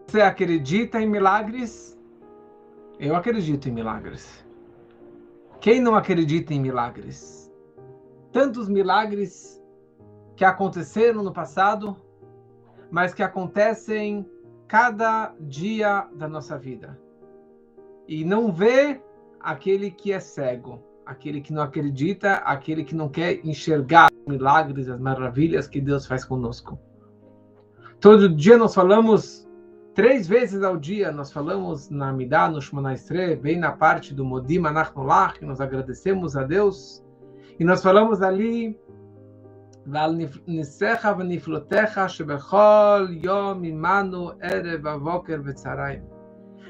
Você acredita em milagres? Eu acredito em milagres. Quem não acredita em milagres? Tantos milagres que aconteceram no passado, mas que acontecem cada dia da nossa vida. E não vê aquele que é cego, aquele que não acredita, aquele que não quer enxergar os milagres, as maravilhas que Deus faz conosco. Todo dia nós falamos, 3 vezes ao dia, nós falamos na Amidah, no Shemona Esrei, bem na parte do Modim Anachnu Lach, que nós agradecemos a Deus. E nós falamos ali, Val Nisecha v'Niflotecha shebechol yom imanu erev avoker v'tzarayim.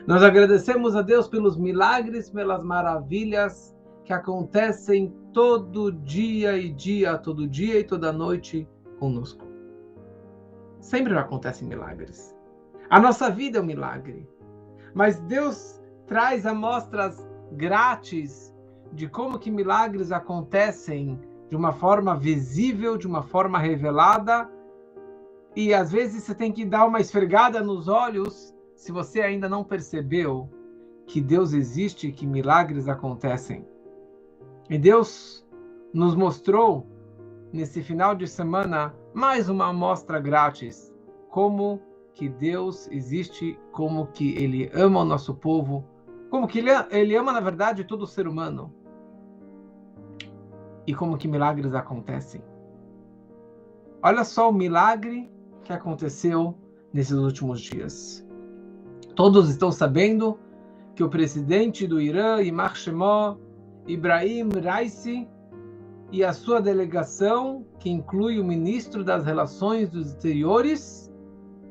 Nós agradecemos a Deus pelos milagres, pelas maravilhas que acontecem todo dia e toda noite conosco. Sempre acontecem milagres. A nossa vida é um milagre. Mas Deus traz amostras grátis de como que milagres acontecem de uma forma visível, de uma forma revelada. E às vezes você tem que dar uma esfregada nos olhos se você ainda não percebeu que Deus existe e que milagres acontecem. E Deus nos mostrou, nesse final de semana, mais uma amostra grátis, como que Deus existe, como que Ele ama o nosso povo, como que Ele ama, na verdade, todo ser humano. E como que milagres acontecem. Olha só o milagre que aconteceu nesses últimos dias. Todos estão sabendo que o presidente do Irã, Iyamah Shemo, Ibrahim Raisi, e a sua delegação, que inclui o ministro das Relações dos Exteriores,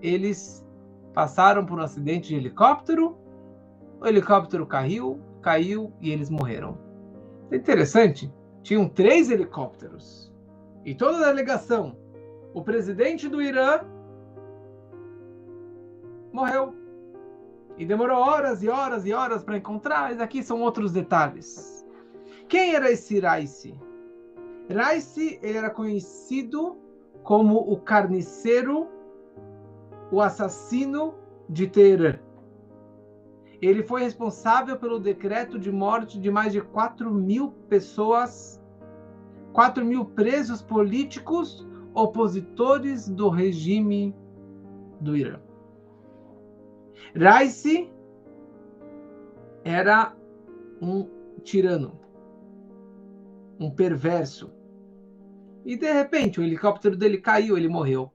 eles passaram por um acidente de helicóptero, o helicóptero caiu e eles morreram. É interessante, tinham 3 helicópteros, e toda a delegação, o presidente do Irã morreu. E demorou horas e horas e horas para encontrar, mas aqui são outros detalhes. Quem era esse Raisi? Raisi era conhecido como o carniceiro, o assassino de Teherã. Ele foi responsável pelo decreto de morte de mais de 4.000 pessoas, 4.000 presos políticos opositores do regime do Irã. Raisi era um tirano, um perverso. E de repente o helicóptero dele caiu, ele morreu.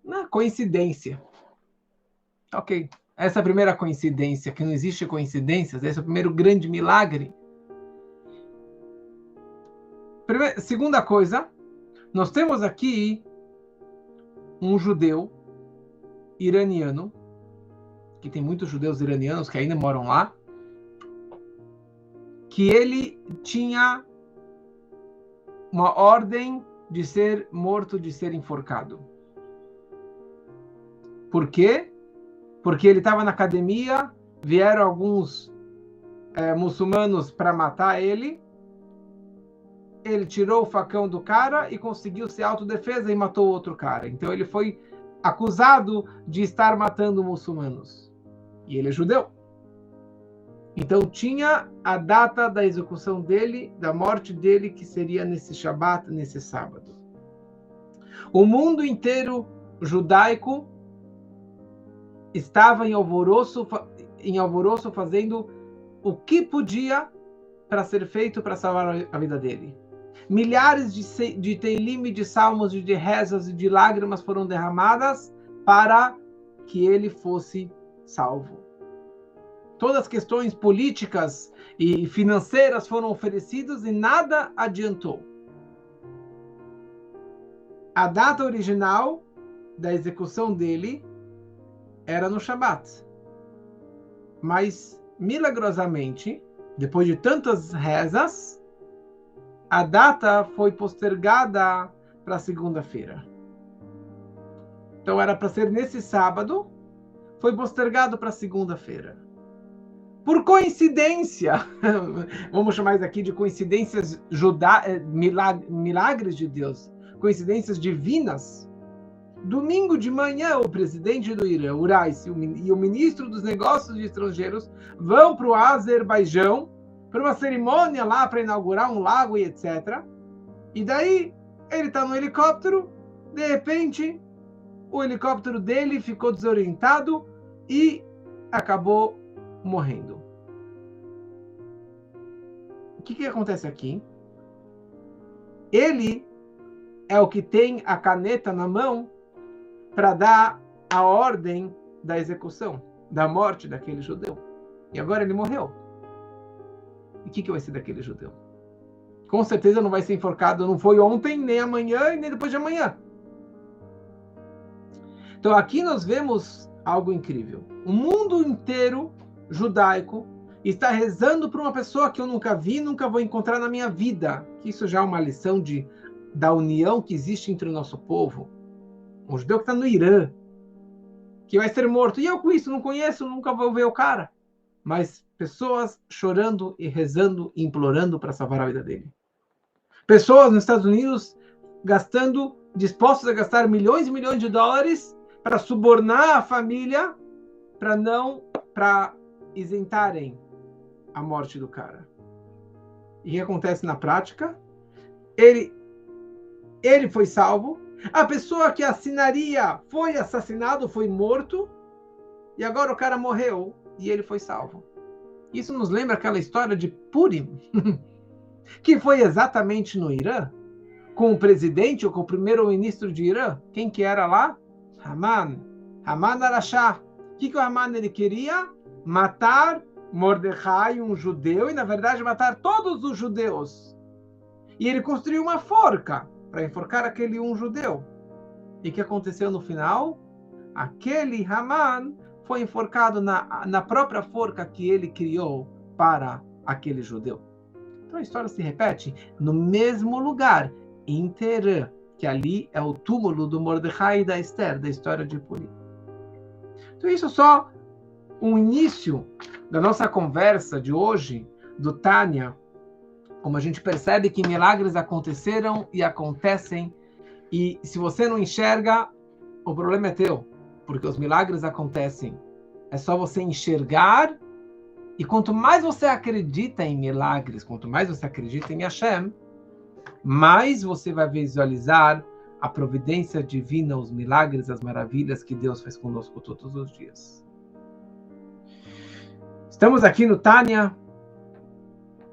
Uma coincidência. Ok, essa é a primeira coincidência, que não existe coincidências, esse é o primeiro grande milagre. Segunda coisa, nós temos aqui um judeu iraniano, que tem muitos judeus iranianos que ainda moram lá, que ele tinha uma ordem de ser morto, de ser enforcado. Por quê? Porque ele estava na academia, vieram alguns muçulmanos para matar ele, ele tirou o facão do cara e conseguiu ser autodefesa e matou outro cara. Então ele foi acusado de estar matando muçulmanos. E ele é judeu. Então tinha a data da execução dele, da morte dele, que seria nesse Shabat, nesse sábado. O mundo inteiro judaico estava em alvoroço fazendo o que podia para ser feito para salvar a vida dele. Milhares de teilim, de salmos, de rezas e de lágrimas foram derramadas para que ele fosse salvo. Todas as questões políticas e financeiras foram oferecidas e nada adiantou. A data original da execução dele era no Shabat. Mas, milagrosamente, depois de tantas rezas, a data foi postergada para segunda-feira. Então era para ser nesse sábado, foi postergado para segunda-feira. Por coincidência, vamos chamar isso aqui de coincidências milagres de Deus, coincidências divinas, Domingo de manhã, o presidente do Irã, o Raisi, e o ministro dos Negócios Estrangeiros vão para o Azerbaijão para uma cerimônia lá para inaugurar um lago e etc. E daí ele está no helicóptero, de repente o helicóptero dele ficou desorientado e acabou morrendo. O que acontece aqui? Ele é o que tem a caneta na mão para dar a ordem da execução, da morte daquele judeu. E agora ele morreu. E o que vai ser daquele judeu? Com certeza não vai ser enforcado, não foi ontem, nem amanhã e nem depois de amanhã. Então aqui nós vemos algo incrível. O mundo inteiro judaico está rezando por uma pessoa que eu nunca vi, nunca vou encontrar na minha vida. Isso já é uma lição da união que existe entre o nosso povo. Um judeu que está no Irã, que vai ser morto. E eu com isso não conheço, nunca vou ver o cara. Mas pessoas chorando e rezando e implorando para salvar a vida dele. Pessoas nos Estados Unidos dispostos a gastar milhões e milhões de dólares para subornar a família para isentarem a morte do cara. E o que acontece na prática? Ele foi salvo. A pessoa que assinaria foi assassinado, foi morto. E agora o cara morreu e ele foi salvo. Isso nos lembra aquela história de Purim, que foi exatamente no Irã, com o presidente ou com o primeiro-ministro de Irã. Quem que era lá? Haman Arashá. O que o Haman ele queria? Matar Mordecai, um judeu, e na verdade matar todos os judeus. E ele construiu uma forca para enforcar aquele um judeu. E o que aconteceu no final? Aquele Haman foi enforcado na própria forca que ele criou para aquele judeu. Então a história se repete no mesmo lugar, em Teherã, que ali é o túmulo do Mordecai e da Esther, da história de Purim. Então isso é só um início da nossa conversa de hoje, do Tânia, como a gente percebe que milagres aconteceram e acontecem, e se você não enxerga, o problema é teu, porque os milagres acontecem. É só você enxergar, e quanto mais você acredita em milagres, quanto mais você acredita em Hashem, mais você vai visualizar a providência divina, os milagres, as maravilhas que Deus faz conosco todos os dias. Estamos aqui no Tânia,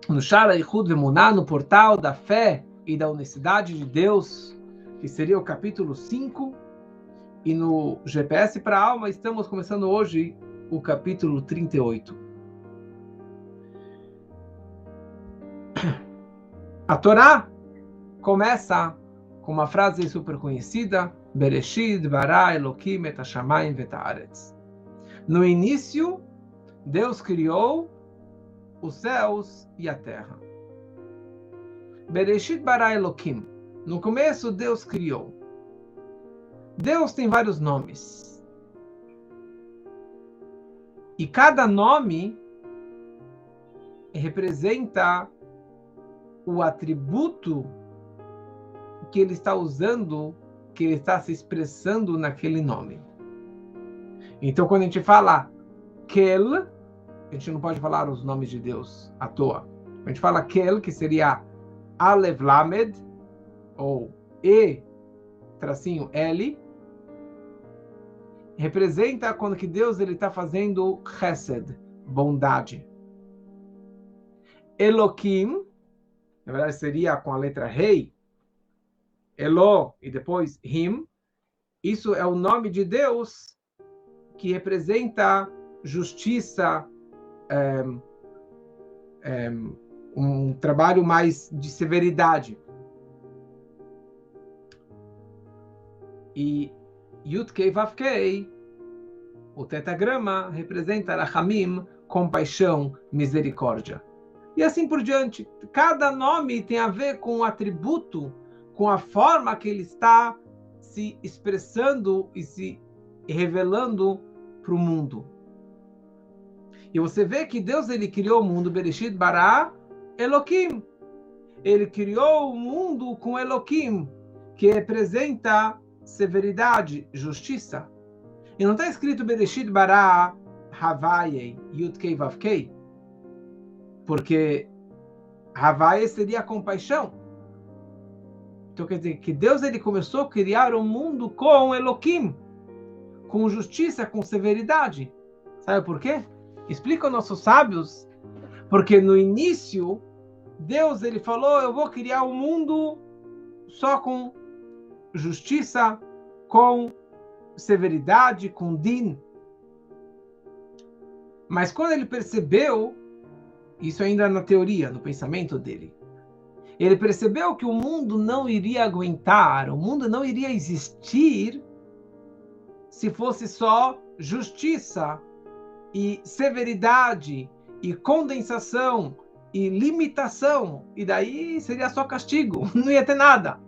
no Shara Yichud Vemuná, no portal da fé e da unicidade de Deus, que seria o capítulo 5, e no GPS para a alma estamos começando hoje o capítulo 38. A Torá começa com uma frase super conhecida, Bereshit bara Elokim et hashamayim vet haaretz. No início, Deus criou os céus e a terra. Bereshit bara Elokim. No começo, Deus criou. Deus tem vários nomes. E cada nome representa o atributo que ele está usando, que ele está se expressando naquele nome. Então, quando a gente fala Kel, a gente não pode falar os nomes de Deus à toa. A gente fala Kel, que seria Alev Lamed, ou E-L, representa quando que Deus está fazendo Chesed, bondade. Elokim, na verdade seria com a letra Rei, Elo e depois Him, isso é o nome de Deus que representa justiça, um trabalho mais de severidade. E Yud-Kei Vav-Kei, o tetagrama, representa Rachamim, compaixão, misericórdia. E assim por diante. Cada nome tem a ver com o atributo, com a forma que ele está se expressando e se revelando para o mundo. E você vê que Deus ele criou o mundo, Bereshit bara Elokim. Ele criou o mundo com Elokim, que representa severidade, justiça. E não está escrito Bereshit bara Havayei Yudkei Vavkei, porque Havayei seria a compaixão. Então quer dizer que Deus ele começou a criar o mundo com Elohim, com justiça, com severidade. Sabe por quê? Explica aos nossos sábios. Porque no início, Deus ele falou, eu vou criar um mundo só com justiça, com severidade, com din. Mas quando ele percebeu, isso ainda na teoria, no pensamento dele, ele percebeu que o mundo não iria aguentar, o mundo não iria existir se fosse só justiça e severidade e condensação e limitação, e daí seria só castigo, não ia ter nada,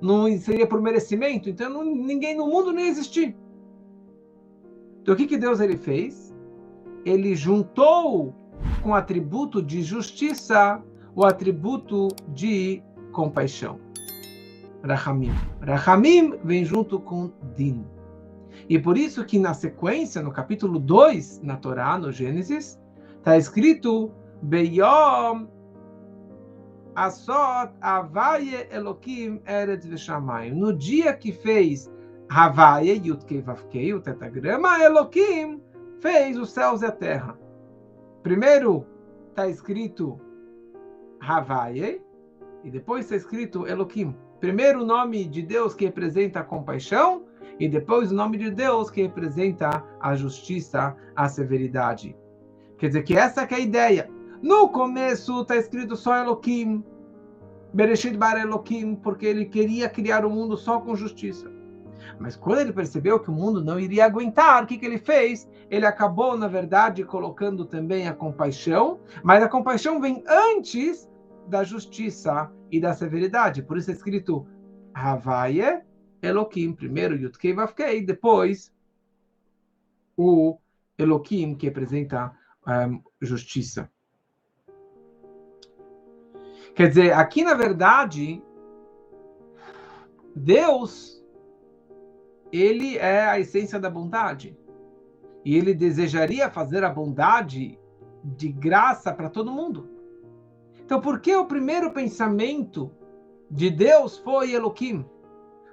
não seria por merecimento, então ninguém no mundo não ia existir. Então o que Deus ele fez? Ele juntou com o atributo de justiça o atributo de compaixão. Rahamim. Rahamim vem junto com Din. E por isso que na sequência, no capítulo 2, na Torá, no Gênesis, está escrito Beyom Asot Havaye Elokim Eretz Veshamayim. No dia que fez Havaye, Yudkei Vavkei, o tetagrama, Elokim fez os céus e a terra. Primeiro está escrito Havaye, e depois está escrito Elokim. Primeiro o nome de Deus que representa a compaixão, e depois o nome de Deus que representa a justiça, a severidade. Quer dizer que essa que é a ideia. No começo está escrito só Elokim, Bereshit bara Elokim, porque ele queria criar um mundo só com justiça. Mas quando ele percebeu que o mundo não iria aguentar, o que ele fez? Ele acabou, na verdade, colocando também a compaixão, mas a compaixão vem antes da justiça e da severidade. Por isso é escrito Havaye Elokim, primeiro Yudkei Vavkei, depois o Elokim, que representa justiça. Quer dizer, aqui na verdade, Deus, ele é a essência da bondade. E ele desejaria fazer a bondade de graça para todo mundo. Então, por que o primeiro pensamento de Deus foi Elokim?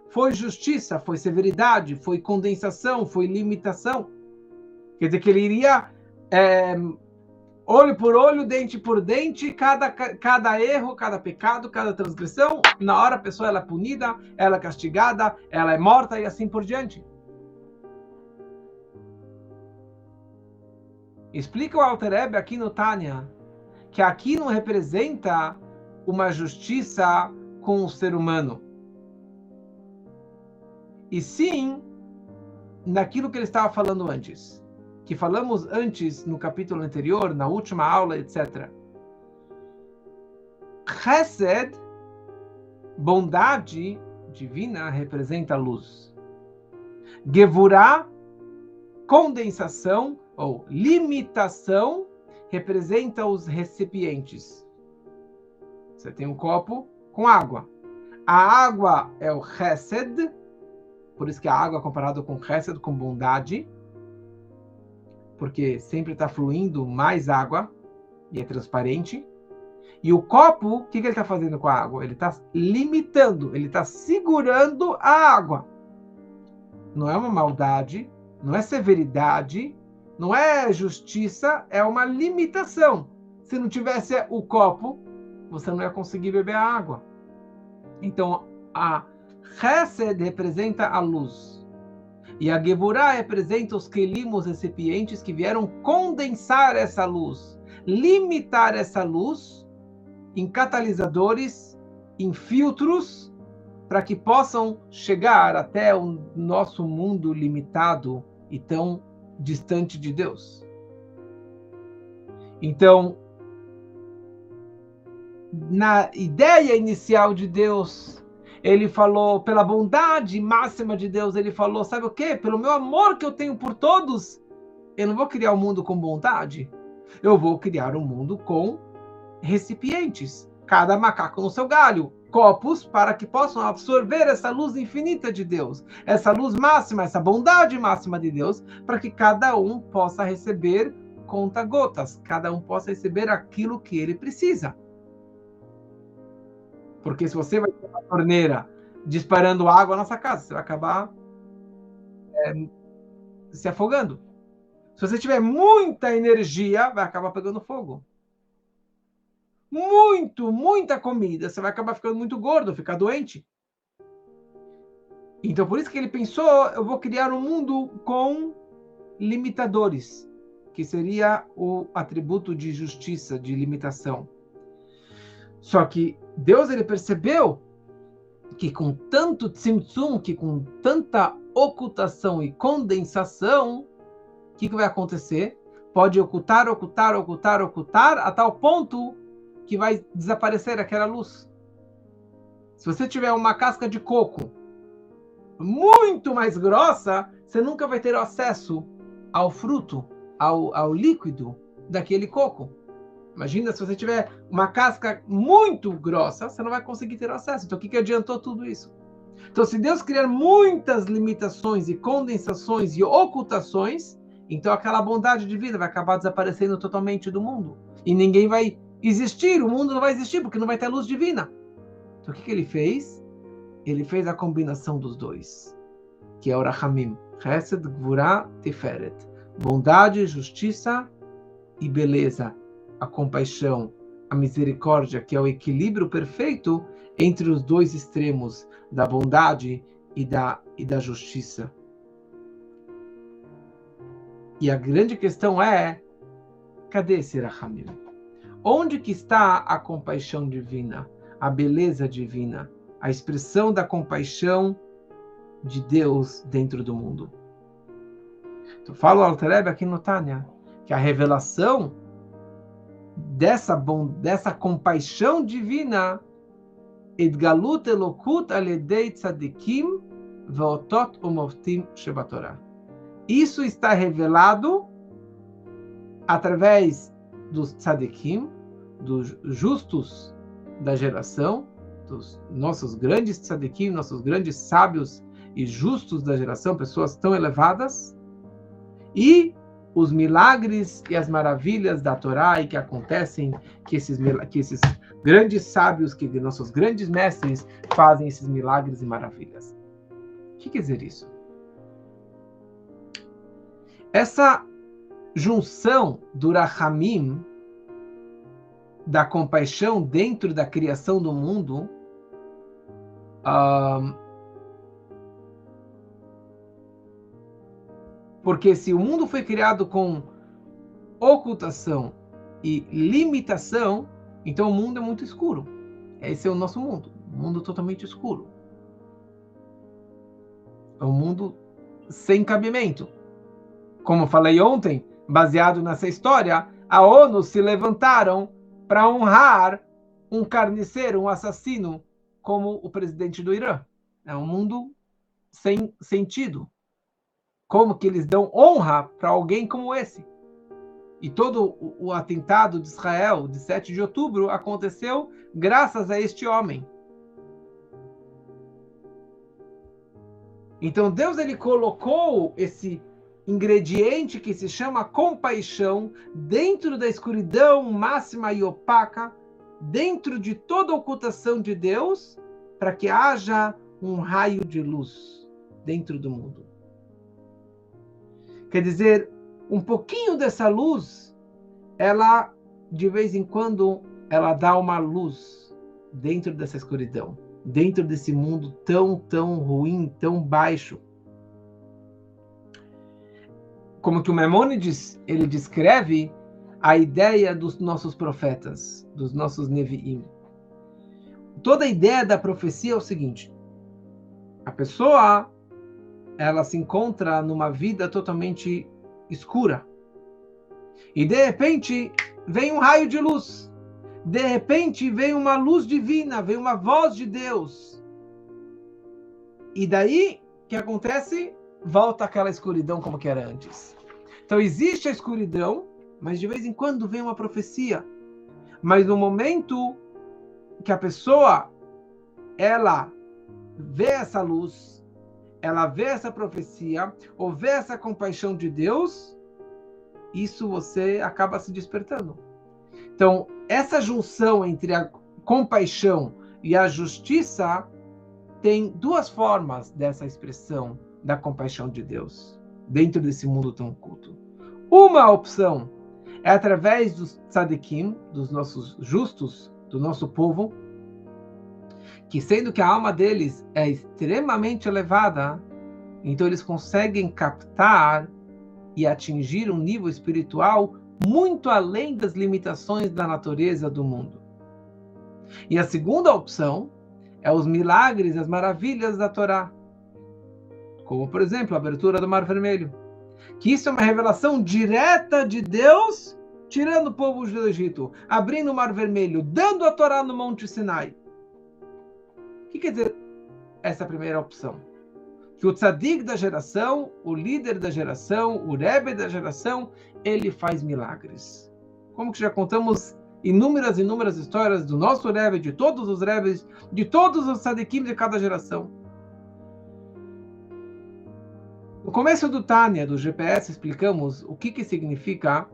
Foi justiça, foi severidade, foi condensação, foi limitação. Quer dizer que ele iria olho por olho, dente por dente, cada erro, cada pecado, cada transgressão, na hora a pessoa ela é punida, ela é castigada, ela é morta e assim por diante. Explica o Alter Rebbe aqui no Tânia, que aqui não representa uma justiça com o ser humano. E sim, naquilo que ele estava falando antes. Que falamos antes no capítulo anterior, na última aula, etc. Chesed, bondade divina, representa luz. Gevurah, condensação ou limitação, representa os recipientes. Você tem um copo com água. A água é o Chesed, por isso que a água é comparada com Chesed, com bondade, porque sempre está fluindo mais água e é transparente. E o copo, o que ele está fazendo com a água? Ele está limitando, ele está segurando a água. Não é uma maldade, não é severidade, não é justiça, é uma limitação. Se não tivesse o copo, você não ia conseguir beber a água. Então, a Chesed representa a luz. E a Gevurah representa os kelim, os recipientes que vieram condensar essa luz, limitar essa luz em catalisadores, em filtros, para que possam chegar até o nosso mundo limitado e tão distante de Deus. Então, na ideia inicial de Deus, ele falou, pela bondade máxima de Deus, ele falou, sabe o quê? Pelo meu amor que eu tenho por todos, eu não vou criar um mundo com bondade, eu vou criar um mundo com recipientes, cada macaco no seu galho. copos para que possam absorver essa luz infinita de Deus, essa luz máxima, essa bondade máxima de Deus, para que cada um possa receber conta-gotas, cada um possa receber aquilo que ele precisa. Porque se você vai ter uma torneira disparando água na sua casa, você vai acabar se afogando. Se você tiver muita energia, vai acabar pegando fogo. Muita comida, você vai acabar ficando muito gordo, ficar doente. Então, por isso que ele pensou, eu vou criar um mundo com limitadores, que seria o atributo de justiça, de limitação. Só que Deus, ele percebeu que com tanto tzimtzum, que com tanta ocultação e condensação, o que vai acontecer? Pode ocultar, a tal ponto que vai desaparecer aquela luz. Se você tiver uma casca de coco muito mais grossa, você nunca vai ter acesso ao fruto, ao líquido daquele coco. Imagina se você tiver uma casca muito grossa, você não vai conseguir ter acesso. Então, o que adiantou tudo isso? Então, se Deus criar muitas limitações e condensações e ocultações, então aquela bondade divina vai acabar desaparecendo totalmente do mundo. E ninguém vai existir, o mundo não vai existir, porque não vai ter luz divina. Então, o que ele fez? Ele fez a combinação dos dois, que é o Rahamim, Chesed, Gvurah, Tiferet. Bondade, justiça e beleza. A compaixão, a misericórdia, que é o equilíbrio perfeito entre os dois extremos da bondade e da justiça. E a grande questão é, cadê esse Rahamim? Onde que está a compaixão divina, a beleza divina, a expressão da compaixão de Deus dentro do mundo? Então, fala o Alter Rebbe aqui no Tânia, que a revelação dessa compaixão divina, Edgalut Elokut Aledei Tzadikim Veotot Umoftim Shebatorah. Isso está revelado através dos tzadikim, dos justos da geração, dos nossos grandes tzadikim, nossos grandes sábios e justos da geração, pessoas tão elevadas, e os milagres e as maravilhas da Torá e que acontecem, que esses grandes sábios, que nossos grandes mestres fazem esses milagres e maravilhas. O que quer dizer isso? Essa junção do Rahamim, da compaixão dentro da criação do mundo, porque se o mundo foi criado com ocultação e limitação, então o mundo é muito escuro. Esse é o nosso mundo, um mundo totalmente escuro. É um mundo sem cabimento. Como falei ontem, baseado nessa história, a ONU se levantaram para honrar um carniceiro, um assassino, como o presidente do Irã. É um mundo sem sentido. Como que eles dão honra para alguém como esse? E todo o atentado de Israel, de 7 de outubro, aconteceu graças a este homem. Então Deus, ele colocou esse ingrediente que se chama compaixão dentro da escuridão máxima e opaca, dentro de toda a ocultação de Deus, para que haja um raio de luz dentro do mundo. Quer dizer, um pouquinho dessa luz, ela, de vez em quando, ela dá uma luz dentro dessa escuridão, dentro desse mundo tão ruim, tão baixo. Como que o Maimônides, ele descreve a ideia dos nossos profetas, dos nossos Nevi'im. Toda a ideia da profecia é o seguinte: a pessoa, ela se encontra numa vida totalmente escura. E de repente vem um raio de luz. De repente vem uma luz divina, vem uma voz de Deus. E daí, o que acontece? Volta aquela escuridão como que era antes. Então existe a escuridão, mas de vez em quando vem uma profecia. Mas no momento que a pessoa ela vê essa luz, ela vê essa profecia, ou vê essa compaixão de Deus, isso você acaba se despertando. Então, essa junção entre a compaixão e a justiça tem duas formas dessa expressão da compaixão de Deus dentro desse mundo tão oculto. Uma opção é através dos tzadikim, dos nossos justos, do nosso povo, que sendo que a alma deles é extremamente elevada, então eles conseguem captar e atingir um nível espiritual muito além das limitações da natureza do mundo. E a segunda opção é os milagres, as maravilhas da Torá, como, por exemplo, a abertura do Mar Vermelho, que isso é uma revelação direta de Deus, tirando o povo do Egito, abrindo o Mar Vermelho, dando a Torá no Monte Sinai. O que quer dizer essa primeira opção? Que o tzadik da geração, o líder da geração, o rebbe da geração, ele faz milagres. Como que já contamos inúmeras histórias do nosso rebbe, de todos os rebbes, de todos os tzadikim de cada geração. No começo do Tânia, do GPS, explicamos o que significa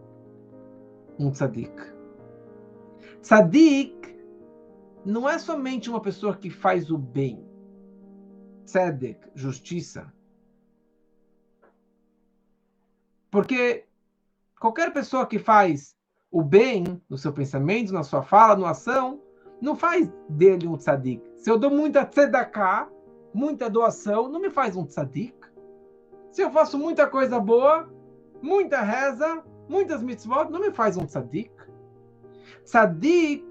um tzadik. Tzadik não é somente uma pessoa que faz o bem. Tzedek, justiça. Porque qualquer pessoa que faz o bem no seu pensamento, na sua fala, na ação, não faz dele um tzadik. Se eu dou muita tzedakah, muita doação, não me faz um tzadik. Se eu faço muita coisa boa, muita reza, muitas mitzvot, não me faz um tzadik. Tzadik,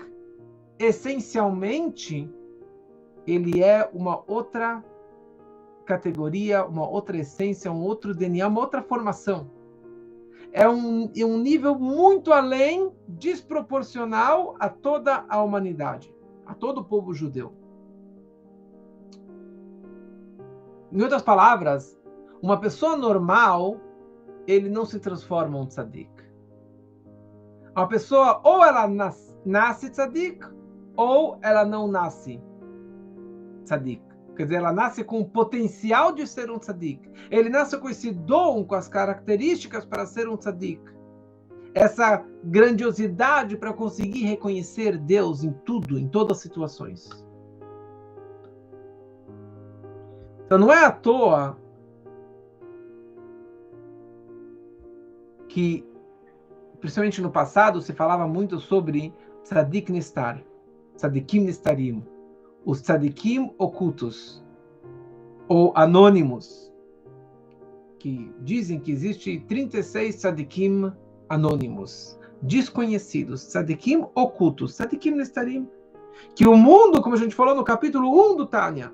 essencialmente, ele é uma outra categoria, uma outra essência, um outro DNA, uma outra formação. É um nível muito além, desproporcional a toda a humanidade, a todo o povo judeu. Em outras palavras, uma pessoa normal, ele não se transforma em um tzadik. Uma pessoa, ou ela nasce tzadik, ou ela não nasce tzadik. Quer dizer, ela nasce com o potencial de ser um tzadik. Ele nasce com esse dom, com as características para ser um tzadik. Essa grandiosidade para conseguir reconhecer Deus em tudo, em todas as situações. Então não é à toa que, principalmente no passado, se falava muito sobre tzadik nestar, tzadikim nestarim, os tzadikim ocultos, ou anônimos, que dizem que existe 36 tzadikim anônimos, desconhecidos, tzadikim ocultos, tzadikim nestarim, que o mundo, como a gente falou no capítulo 1 do Tânia,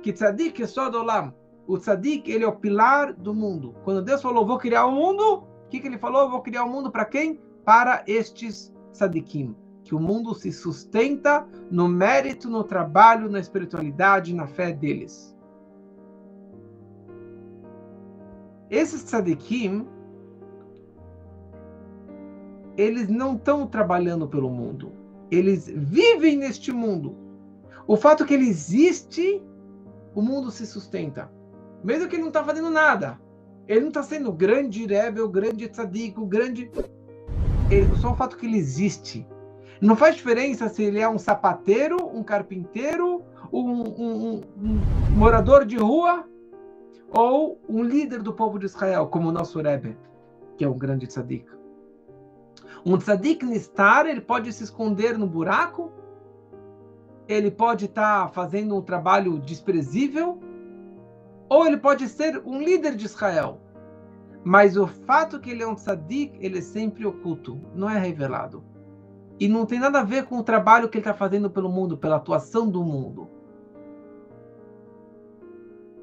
que tzadik é só do olam, o tzadik, ele é o pilar do mundo. Quando Deus falou, vou criar o mundo, o que ele falou? Vou criar o mundo para quem? Para estes tzadikim. Que o mundo se sustenta no mérito, no trabalho, na espiritualidade, na fé deles. Esses tzadikim, eles não estão trabalhando pelo mundo. Eles vivem neste mundo. O fato que ele existe, o mundo se sustenta. Mesmo que ele não está fazendo nada. Ele não está sendo o grande rebbe, o grande tzadik, o grande... Só o fato que ele existe. Não faz diferença se ele é um sapateiro, um carpinteiro, um morador de rua ou um líder do povo de Israel, como o nosso rebbe, que é um grande tzadik. Um tzadik nistar, ele pode se esconder no buraco, ele pode estar fazendo um trabalho desprezível, ou ele pode ser um líder de Israel. Mas o fato que ele é um tzadik, ele é sempre oculto, não é revelado. E não tem nada a ver com o trabalho que ele está fazendo pelo mundo, pela atuação do mundo.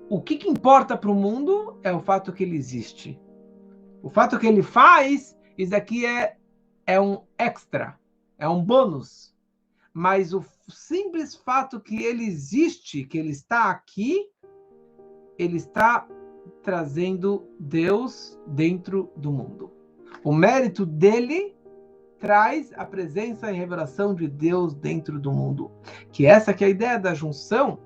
O que importa para o mundo é o fato que ele existe. O fato que ele faz, isso aqui é um extra, é um bônus. Mas o simples fato que ele existe, que ele está aqui, ele está trazendo Deus dentro do mundo. O mérito dele traz a presença e revelação de Deus dentro do mundo. Que essa que é a ideia da junção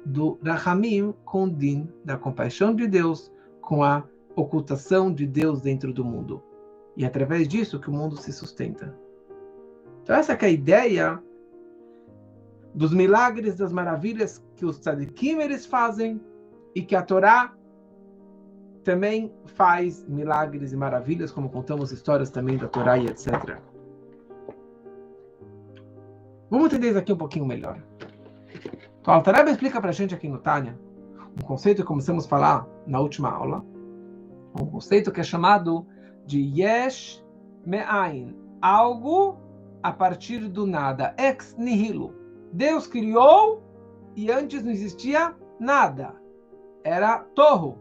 do Rahamim com o Din, da compaixão de Deus com a ocultação de Deus dentro do mundo. E é através disso que o mundo se sustenta. Então essa que é a ideia dos milagres, das maravilhas que os tzadikim eles fazem e que a Torá também faz milagres e maravilhas, como contamos histórias também da Torá e etc. Vamos entender isso aqui um pouquinho melhor. Então, a Alter Rebbe explica para a gente aqui no Tânia um conceito que começamos a falar na última aula, um conceito que é chamado de Yesh Me'ain, algo a partir do nada, ex nihilo. Deus criou e antes não existia nada, era torro,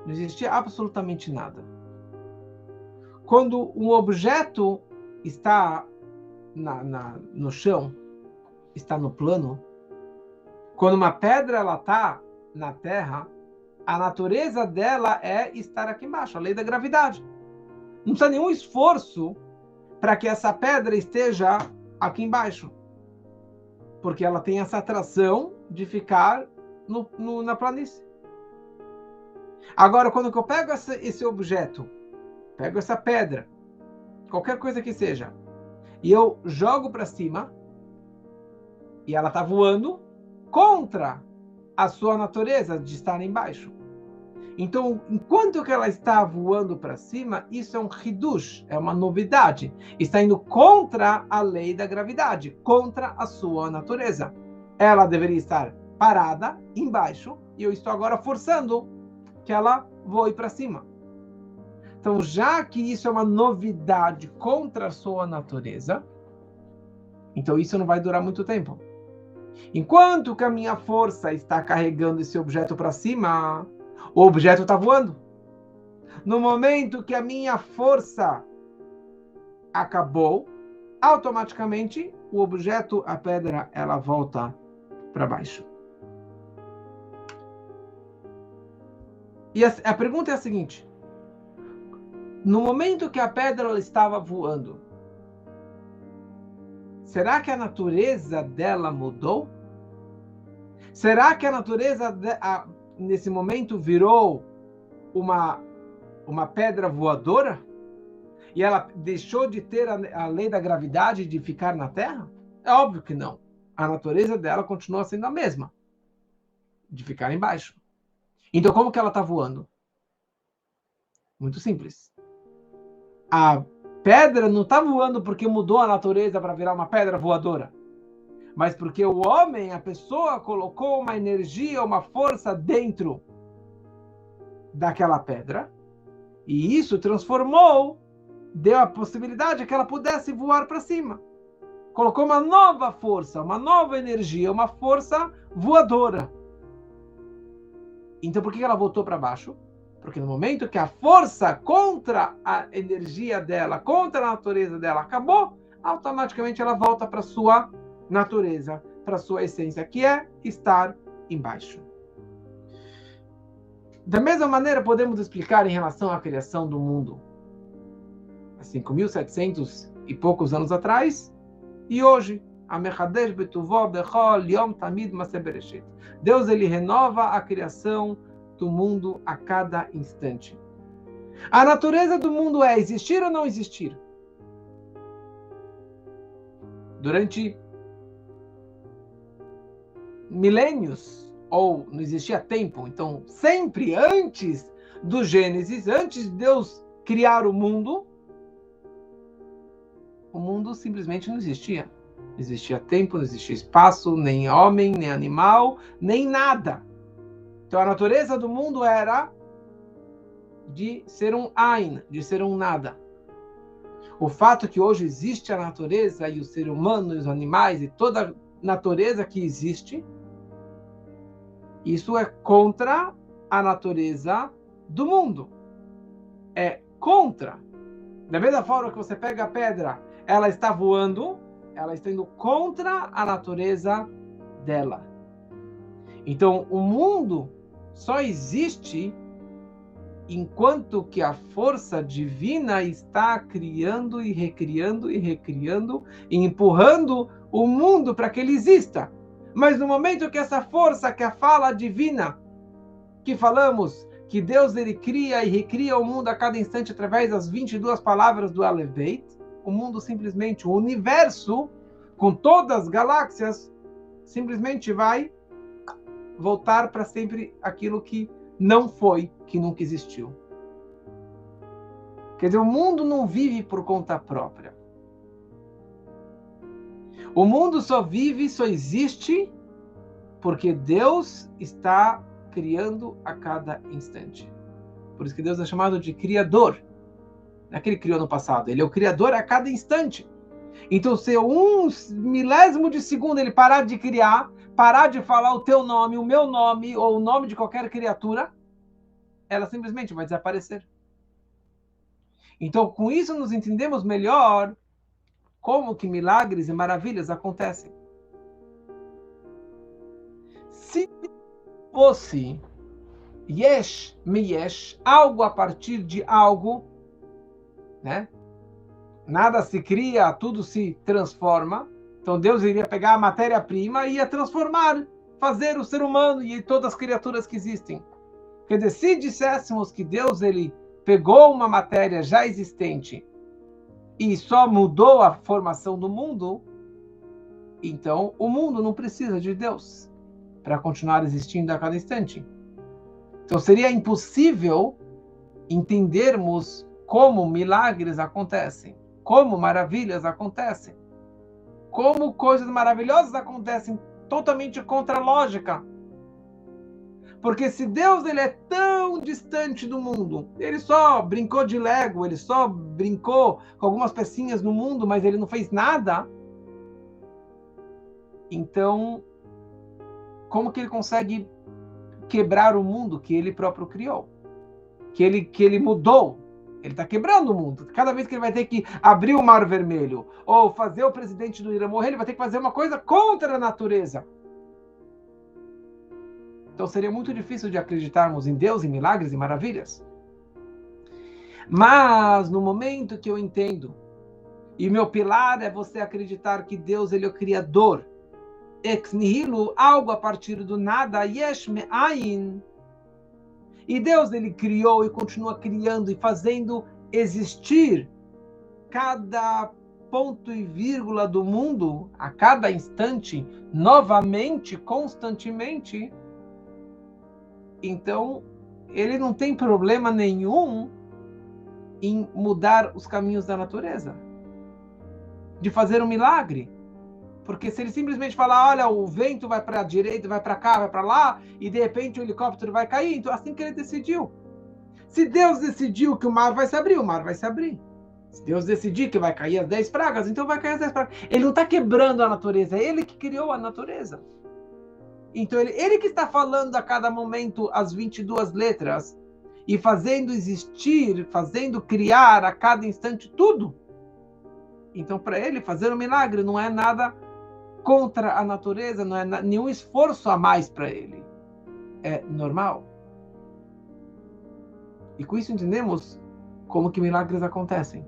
não existia absolutamente nada. Quando um objeto está no chão, está no plano, quando uma pedra ela está na terra, a natureza dela é estar aqui embaixo, a lei da gravidade. Não precisa nenhum esforço para que essa pedra esteja aqui embaixo, porque ela tem essa atração de ficar na planície. Agora, quando eu pego esse objeto, pego essa pedra, qualquer coisa que seja, e eu jogo para cima, e ela está voando contra a sua natureza de estar embaixo. Então, enquanto que ela está voando para cima, isso é um hidush, é uma novidade. Está indo contra a lei da gravidade, contra a sua natureza. Ela deveria estar parada embaixo, e eu estou agora forçando que ela voe para cima. Então, já que isso é uma novidade contra a sua natureza, então isso não vai durar muito tempo. Enquanto que a minha força está carregando esse objeto para cima, o objeto está voando. No momento que a minha força acabou, automaticamente o objeto, a pedra, ela volta para baixo. E a pergunta é a seguinte: no momento que a pedra ela estava voando, será que a natureza dela mudou? Será que a natureza nesse momento virou uma pedra voadora? E ela deixou de ter a lei da gravidade de ficar na Terra? É óbvio que não. A natureza dela continua sendo a mesma, de ficar embaixo. Então, como que ela está voando? Muito simples. A pedra não está voando porque mudou a natureza para virar uma pedra voadora, mas porque o homem, a pessoa, colocou uma energia, uma força dentro daquela pedra, e isso transformou, deu a possibilidade que ela pudesse voar para cima. Colocou uma nova força, uma nova energia, uma força voadora. Então, por que ela voltou para baixo? Porque no momento que a força contra a energia dela, contra a natureza dela acabou, automaticamente ela volta para sua natureza, para sua essência, que é estar embaixo. Da mesma maneira, podemos explicar em relação à criação do mundo. Há 5.700 e poucos anos atrás, e hoje, Deus ele renova a criação do mundo a cada instante. A natureza do mundo é existir ou não existir? Durante milênios, ou não existia tempo, então sempre antes do Gênesis, antes de Deus criar o mundo simplesmente não existia. Não existia tempo, não existia espaço, nem homem, nem animal, nem nada. Então a natureza do mundo era de ser um Ain, de ser um nada. O fato que hoje existe a natureza e o ser humano e os animais e toda a natureza que existe, isso é contra a natureza do mundo. É contra. Da mesma forma que você pega a pedra, ela está voando, ela está indo contra a natureza dela. Então, o mundo só existe enquanto que a força divina está criando e recriando e recriando e empurrando o mundo para que ele exista. Mas no momento que essa força, que a fala divina, que falamos que Deus ele cria e recria o mundo a cada instante através das 22 palavras do Aleph Beit, o mundo simplesmente, o universo, com todas as galáxias, simplesmente vai voltar para sempre aquilo que não foi, que nunca existiu. Quer dizer, o mundo não vive por conta própria. O mundo só vive, só existe, porque Deus está criando a cada instante. Por isso que Deus é chamado de Criador. Não é que ele criou no passado, ele é o Criador a cada instante. Então, se um milésimo de segundo ele parar de criar, parar de falar o teu nome, o meu nome, ou o nome de qualquer criatura, ela simplesmente vai desaparecer. Então, com isso, nos entendemos melhor como que milagres e maravilhas acontecem. Se fosse yesh me yesh, algo a partir de algo, né? Nada se cria, tudo se transforma. Então Deus iria pegar a matéria-prima e ia transformar, fazer o ser humano e todas as criaturas que existem. Quer dizer, se disséssemos que Deus ele pegou uma matéria já existente e só mudou a formação do mundo, então o mundo não precisa de Deus para continuar existindo a cada instante. Então seria impossível entendermos como milagres acontecem, como maravilhas acontecem, como coisas maravilhosas acontecem totalmente contra a lógica. Porque se Deus ele é tão distante do mundo, ele só brincou de Lego, ele só brincou com algumas pecinhas no mundo, mas ele não fez nada, então como que ele consegue quebrar o mundo que ele próprio criou? Que ele mudou? Ele está quebrando o mundo. Cada vez que ele vai ter que abrir o Mar Vermelho ou fazer o presidente do Irã morrer, ele vai ter que fazer uma coisa contra a natureza. Então seria muito difícil de acreditarmos em Deus, em milagres e maravilhas. Mas no momento que eu entendo, e meu pilar é você acreditar que Deus ele é o Criador, ex nihilo, algo a partir do nada, yesh me'ayin, e Deus ele criou e continua criando e fazendo existir cada ponto e vírgula do mundo, a cada instante, novamente, constantemente. Então, ele não tem problema nenhum em mudar os caminhos da natureza, de fazer um milagre. Porque se ele simplesmente falar, olha, o vento vai para a direita, vai para cá, vai para lá, e de repente o helicóptero vai cair, então assim que ele decidiu. Se Deus decidiu que o mar vai se abrir, o mar vai se abrir. Se Deus decidir que vai cair as 10 pragas, então vai cair as 10 pragas. Ele não está quebrando a natureza, é ele que criou a natureza. Então ele que está falando a cada momento as 22 letras, e fazendo existir, fazendo criar a cada instante tudo. Então para ele fazer um milagre não é nada contra a natureza, não é nenhum esforço a mais para ele. É normal. E com isso entendemos como que milagres acontecem.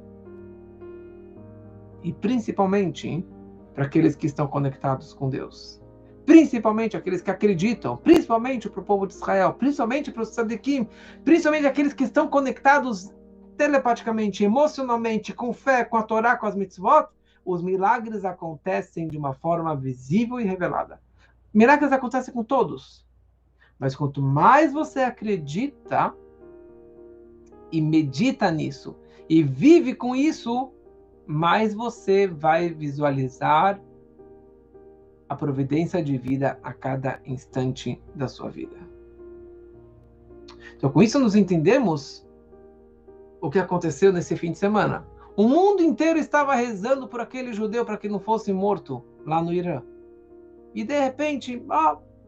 E principalmente para aqueles que estão conectados com Deus. Principalmente aqueles que acreditam, principalmente para o povo de Israel, principalmente para os tzadikim, principalmente aqueles que estão conectados telepaticamente, emocionalmente, com fé, com a Torá, com as mitzvot. Os milagres acontecem de uma forma visível e revelada. Milagres acontecem com todos. Mas quanto mais você acredita e medita nisso e vive com isso, mais você vai visualizar a providência de vida a cada instante da sua vida. Então, com isso, nos entendemos o que aconteceu nesse fim de semana. O mundo inteiro estava rezando por aquele judeu para que não fosse morto lá no Irã. E de repente,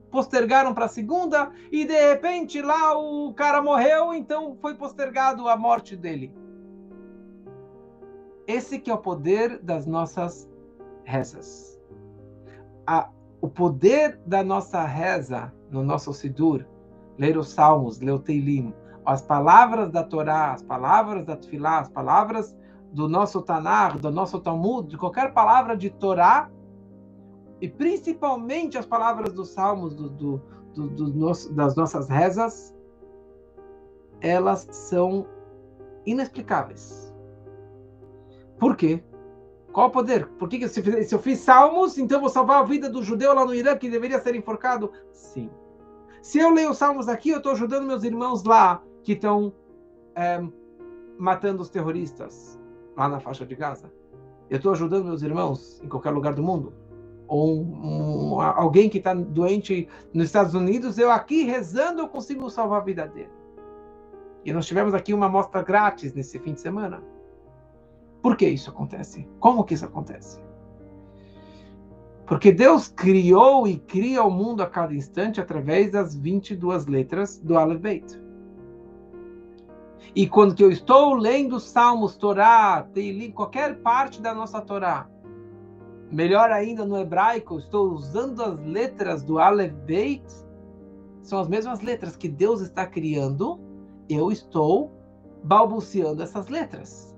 postergaram para a segunda, e de repente lá o cara morreu, então foi postergado a morte dele. Esse que é o poder das nossas rezas. O poder da nossa reza no nosso Sidur, ler os Salmos, ler o Teilim, as palavras da Torá, as palavras da Tefilá, as palavras do nosso Tanakh, do nosso Talmud, de qualquer palavra de Torá, e principalmente as palavras dos Salmos, das nossas rezas, elas são inexplicáveis. Por quê? Qual o poder? Por que se eu fiz Salmos, então vou salvar a vida do judeu lá no Irã que deveria ser enforcado? Sim. Se eu leio os Salmos aqui, eu estou ajudando meus irmãos lá que estão matando os terroristas lá na faixa de Gaza. Eu estou ajudando meus irmãos em qualquer lugar do mundo. Ou alguém que está doente nos Estados Unidos, eu aqui rezando eu consigo salvar a vida dele. E nós tivemos aqui uma amostra grátis nesse fim de semana. Por que isso acontece? Como que isso acontece? Porque Deus criou e cria o mundo a cada instante através das 22 letras do Aleph Beit. E quando que eu estou lendo Salmos, Torá, Teilim, qualquer parte da nossa Torá, melhor ainda no hebraico, estou usando as letras do Aleph Beit, são as mesmas letras que Deus está criando, eu estou balbuciando essas letras.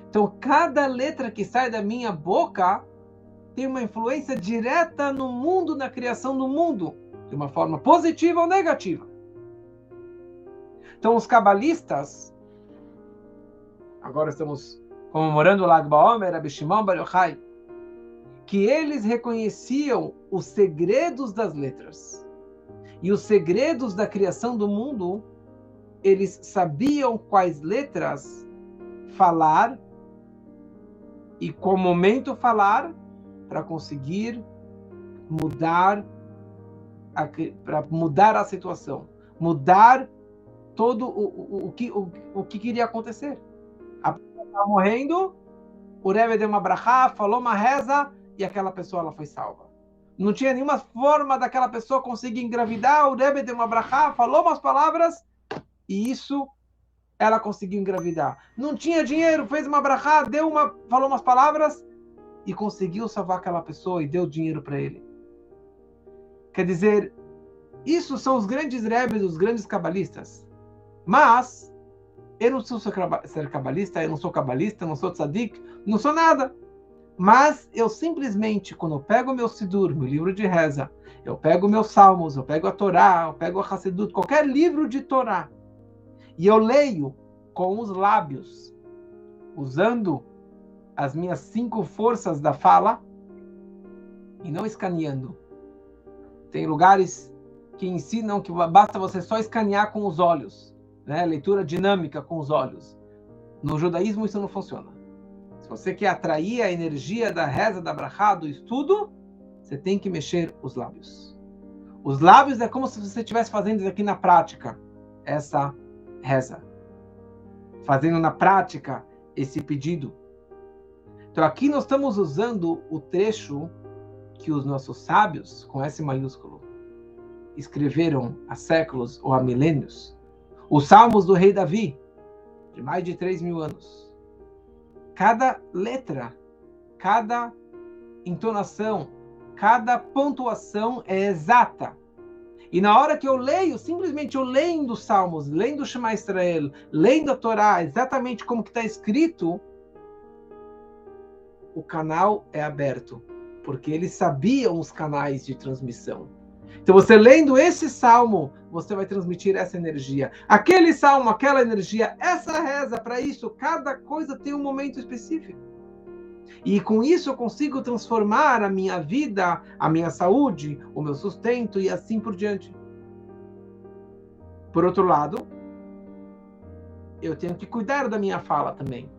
Então, cada letra que sai da minha boca tem uma influência direta no mundo, na criação do mundo, de uma forma positiva ou negativa. Então, os cabalistas, agora estamos comemorando o Lag BaOmer, Rabbi Shimon Bar Yochai, que eles reconheciam os segredos das letras. E os segredos da criação do mundo, eles sabiam quais letras falar e qual momento falar para conseguir mudar a situação, mudar todo o que queria acontecer. A pessoa estava morrendo, o Rebbe deu uma brachá, falou uma reza e aquela pessoa ela foi salva. Não tinha nenhuma forma daquela pessoa conseguir engravidar, o Rebbe deu uma brachá, falou umas palavras e isso ela conseguiu engravidar. Não tinha dinheiro, fez uma brachá, falou umas palavras e conseguiu salvar aquela pessoa e deu dinheiro para ele. Quer dizer, isso são os grandes rebes, os grandes cabalistas. Mas eu não sou ser cabalista, eu não sou cabalista, eu não sou tzadik, não sou nada. Mas eu simplesmente, quando eu pego o meu Sidur, meu livro de reza, eu pego meus salmos, eu pego a Torá, eu pego a Hassidut, qualquer livro de Torá, e eu leio com os lábios, usando as minhas 5 forças da fala, e não escaneando. Tem lugares que ensinam que basta você só escanear com os olhos, né? Leitura dinâmica com os olhos. No judaísmo isso não funciona. Se você quer atrair a energia da reza, da brachá, do estudo, você tem que mexer os lábios. Os lábios é como se você estivesse fazendo isso aqui na prática, essa reza. Fazendo na prática esse pedido. Então aqui nós estamos usando o trecho que os nossos sábios, com S maiúsculo, escreveram há séculos ou há milênios. Os salmos do rei Davi, de mais de 3.000 anos. Cada letra, cada entonação, cada pontuação é exata. E na hora que eu leio, simplesmente eu lendo os salmos, lendo o Shema Israel, lendo a Torá, exatamente como que está escrito, o canal é aberto. Porque eles sabiam os canais de transmissão. Então você lendo esse salmo, você vai transmitir essa energia. Aquele salmo, aquela energia, essa reza, para isso, cada coisa tem um momento específico. E com isso eu consigo transformar a minha vida, a minha saúde, o meu sustento e assim por diante. Por outro lado, eu tenho que cuidar da minha fala também.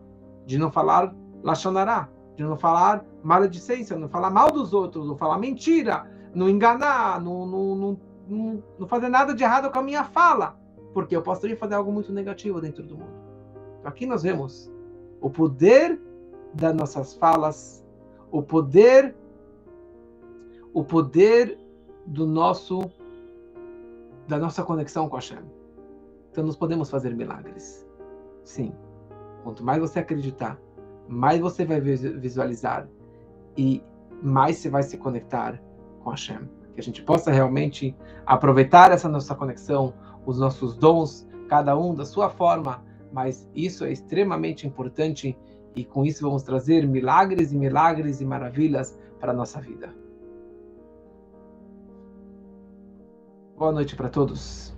De não falar lashon hará, de não falar maledicência, não falar mal dos outros, não falar mentira, não enganar, não fazer nada de errado com a minha fala. Porque eu posso também fazer algo muito negativo dentro do mundo. Então aqui nós vemos o poder das nossas falas, o poder da nossa conexão com Hashem. Então nós podemos fazer milagres. Sim. Quanto mais você acreditar, mais você vai visualizar e mais você vai se conectar com Hashem. Que a gente possa realmente aproveitar essa nossa conexão, os nossos dons, cada um da sua forma, mas isso é extremamente importante e com isso vamos trazer milagres e milagres e maravilhas para a nossa vida. Boa noite para todos.